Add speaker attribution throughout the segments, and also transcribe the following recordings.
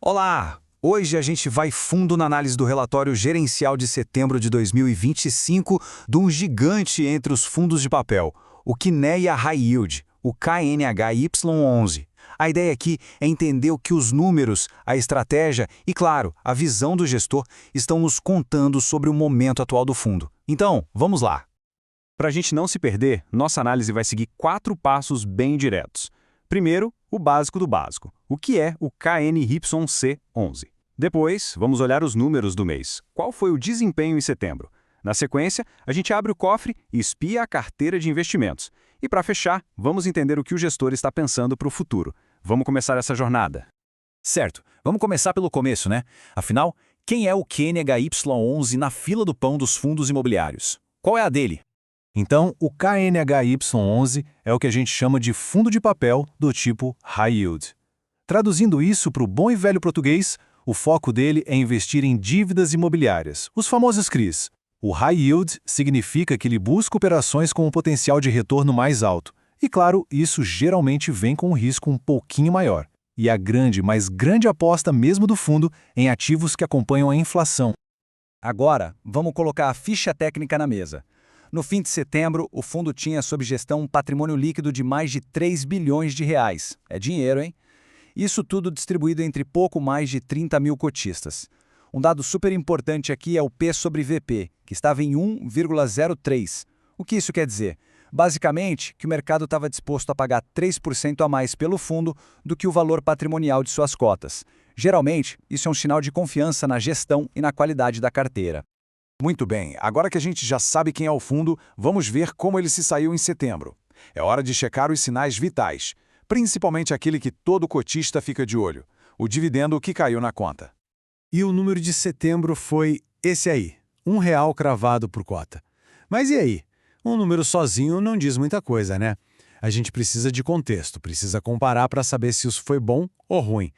Speaker 1: Olá! Hoje a gente vai fundo na análise do relatório gerencial de setembro de 2025 de um gigante entre os fundos de papel, o Kinea High Yield, o KNHY11. A ideia aqui é entender o que os números, a estratégia e, claro, a visão do gestor estão nos contando sobre o momento atual do fundo. Então, vamos lá!
Speaker 2: Para a gente não se perder, nossa análise vai seguir 4 passos bem diretos. Primeiro, o básico do básico. O que é o KNYC11? Depois, vamos olhar os números do mês. Qual foi o desempenho em setembro? Na sequência, a gente abre o cofre e espia a carteira de investimentos. E para fechar, vamos entender o que o gestor está pensando para o futuro. Vamos começar essa jornada.
Speaker 3: Certo, vamos começar pelo começo, né? Afinal, quem é o KNHY11 na fila do pão dos fundos imobiliários? Qual é a dele?
Speaker 4: Então, o KNHY11 é o que a gente chama de fundo de papel do tipo High Yield. Traduzindo isso para o bom e velho português, o foco dele é investir em dívidas imobiliárias, os famosos CRIs. O High Yield significa que ele busca operações com um potencial de retorno mais alto. E claro, isso geralmente vem com um risco um pouquinho maior. E a grande, mas grande aposta mesmo do fundo em ativos que acompanham a inflação.
Speaker 1: Agora, vamos colocar a ficha técnica na mesa. No fim de setembro, o fundo tinha sob gestão um patrimônio líquido de mais de 3 bilhões de reais. É dinheiro, hein? Isso tudo distribuído entre pouco mais de 30 mil cotistas. Um dado super importante aqui é o P sobre VP, que estava em 1,03. O que isso quer dizer? Basicamente, que o mercado estava disposto a pagar 3% a mais pelo fundo do que o valor patrimonial de suas cotas. Geralmente, isso é um sinal de confiança na gestão e na qualidade da carteira.
Speaker 5: Muito bem, agora que a gente já sabe quem é o fundo, vamos ver como ele se saiu em setembro. É hora de checar os sinais vitais, principalmente aquele que todo cotista fica de olho, o dividendo que caiu na conta.
Speaker 4: E o número de setembro foi esse aí, R$ 1 cravado por cota. Mas e aí? Um número sozinho não diz muita coisa, né? A gente precisa de contexto, precisa comparar para saber se isso foi bom ou ruim.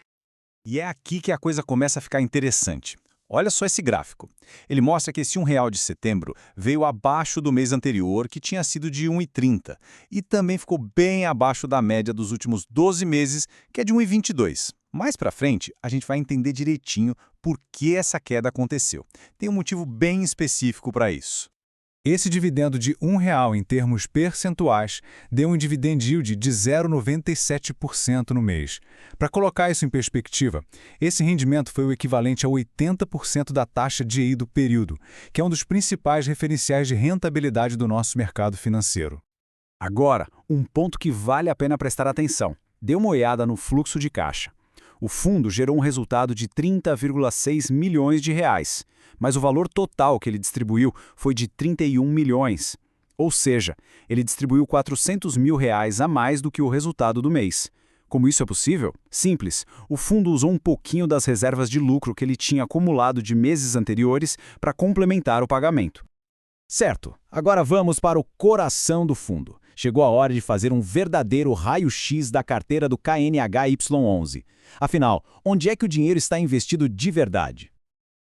Speaker 2: E é aqui que a coisa começa a ficar interessante. Olha só esse gráfico. Ele mostra que esse R$ 1 de setembro veio abaixo do mês anterior, que tinha sido de 1,30, e também ficou bem abaixo da média dos últimos 12 meses, que é de 1,22. Mais para frente, a gente vai entender direitinho por que essa queda aconteceu. Tem um motivo bem específico para isso.
Speaker 4: Esse dividendo de R$ 1 em termos percentuais deu um dividend yield de 0,97% no mês. Para colocar isso em perspectiva, esse rendimento foi o equivalente a 80% da taxa DI do período, que é um dos principais referenciais de rentabilidade do nosso mercado financeiro.
Speaker 2: Agora, um ponto que vale a pena prestar atenção. Dê uma olhada no fluxo de caixa. O fundo gerou um resultado de 30,6 milhões de reais, mas o valor total que ele distribuiu foi de 31 milhões. Ou seja, ele distribuiu 400 mil reais a mais do que o resultado do mês. Como isso é possível? Simples. O fundo usou um pouquinho das reservas de lucro que ele tinha acumulado de meses anteriores para complementar o pagamento. Certo, agora vamos para o coração do fundo. Chegou a hora de fazer um verdadeiro raio-x da carteira do KNHY11. Afinal, onde é que o dinheiro está investido de verdade?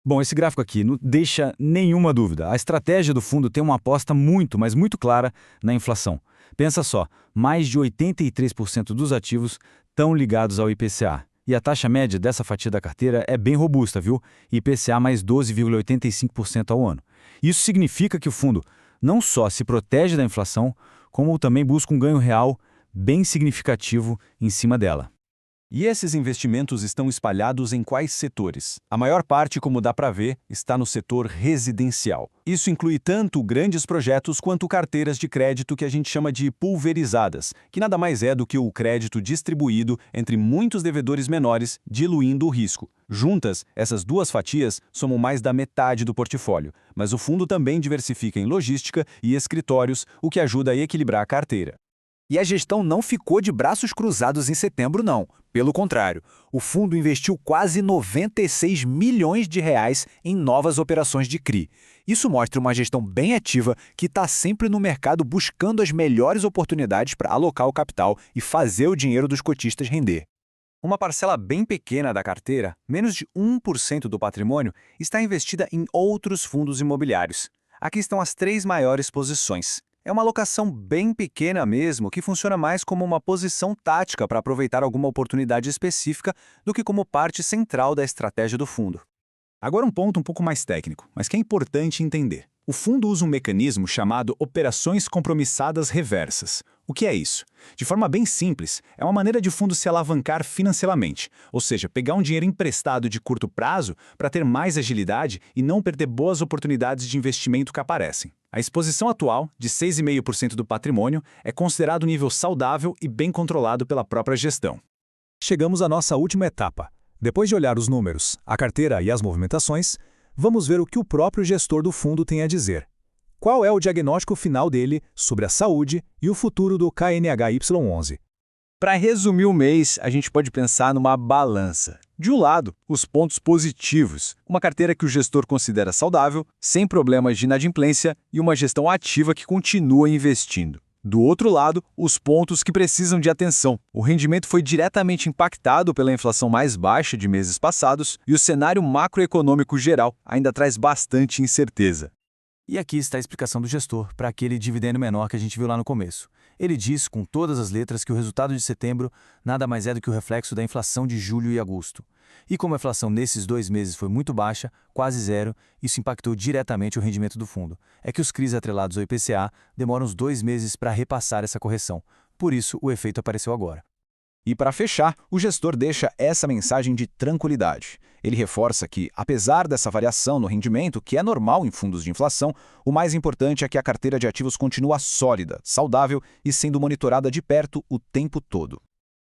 Speaker 3: Bom, esse gráfico aqui não deixa nenhuma dúvida. A estratégia do fundo tem uma aposta muito, mas muito clara na inflação. Pensa só, mais de 83% dos ativos estão ligados ao IPCA. E a taxa média dessa fatia da carteira é bem robusta, viu? IPCA mais 12,85% ao ano. Isso significa que o fundo não só se protege da inflação, como também busca um ganho real bem significativo em cima dela.
Speaker 2: E esses investimentos estão espalhados em quais setores? A maior parte, como dá para ver, está no setor residencial. Isso inclui tanto grandes projetos quanto carteiras de crédito que a gente chama de pulverizadas, que nada mais é do que o crédito distribuído entre muitos devedores menores, diluindo o risco. Juntas, essas duas fatias somam mais da metade do portfólio, mas o fundo também diversifica em logística e escritórios, o que ajuda a equilibrar a carteira.
Speaker 1: E a gestão não ficou de braços cruzados em setembro, não. Pelo contrário, o fundo investiu quase 96 milhões de reais em novas operações de CRI. Isso mostra uma gestão bem ativa que está sempre no mercado buscando as melhores oportunidades para alocar o capital e fazer o dinheiro dos cotistas render. Uma parcela bem pequena da carteira, menos de 1% do patrimônio, está investida em outros fundos imobiliários. Aqui estão as 3 maiores posições.
Speaker 2: É uma alocação bem pequena mesmo, que funciona mais como uma posição tática para aproveitar alguma oportunidade específica do que como parte central da estratégia do fundo.
Speaker 6: Agora um ponto um pouco mais técnico, mas que é importante entender. O fundo usa um mecanismo chamado operações compromissadas reversas. O que é isso? De forma bem simples, é uma maneira de o fundo se alavancar financeiramente, ou seja, pegar um dinheiro emprestado de curto prazo para ter mais agilidade e não perder boas oportunidades de investimento que aparecem. A exposição atual, de 6,5% do patrimônio, é considerado um nível saudável e bem controlado pela própria gestão.
Speaker 4: Chegamos à nossa última etapa. Depois de olhar os números, a carteira e as movimentações, vamos ver o que o próprio gestor do fundo tem a dizer. Qual é o diagnóstico final dele sobre a saúde e o futuro do KNHY11?
Speaker 7: Para resumir o mês, a gente pode pensar numa balança. De um lado, os pontos positivos, uma carteira que o gestor considera saudável, sem problemas de inadimplência e uma gestão ativa que continua investindo. Do outro lado, os pontos que precisam de atenção. O rendimento foi diretamente impactado pela inflação mais baixa de meses passados e o cenário macroeconômico geral ainda traz bastante incerteza.
Speaker 3: E aqui está a explicação do gestor para aquele dividendo menor que a gente viu lá no começo. Ele diz com todas as letras que o resultado de setembro nada mais é do que o reflexo da inflação de julho e agosto. E como a inflação nesses 2 meses foi muito baixa, quase zero, isso impactou diretamente o rendimento do fundo. É que os CRIs atrelados ao IPCA demoram uns 2 meses para repassar essa correção. Por isso, o efeito apareceu agora.
Speaker 5: E para fechar, o gestor deixa essa mensagem de tranquilidade. Ele reforça que, apesar dessa variação no rendimento, que é normal em fundos de inflação, o mais importante é que a carteira de ativos continua sólida, saudável e sendo monitorada de perto o tempo todo.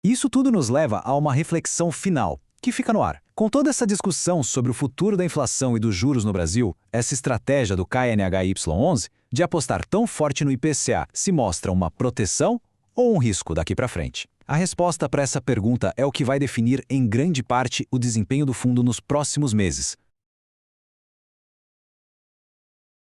Speaker 2: Isso tudo nos leva a uma reflexão final, que fica no ar. Com toda essa discussão sobre o futuro da inflação e dos juros no Brasil, essa estratégia do KNHY11 de apostar tão forte no IPCA se mostra uma proteção ou um risco daqui para frente? A resposta para essa pergunta é o que vai definir em grande parte o desempenho do fundo nos próximos meses.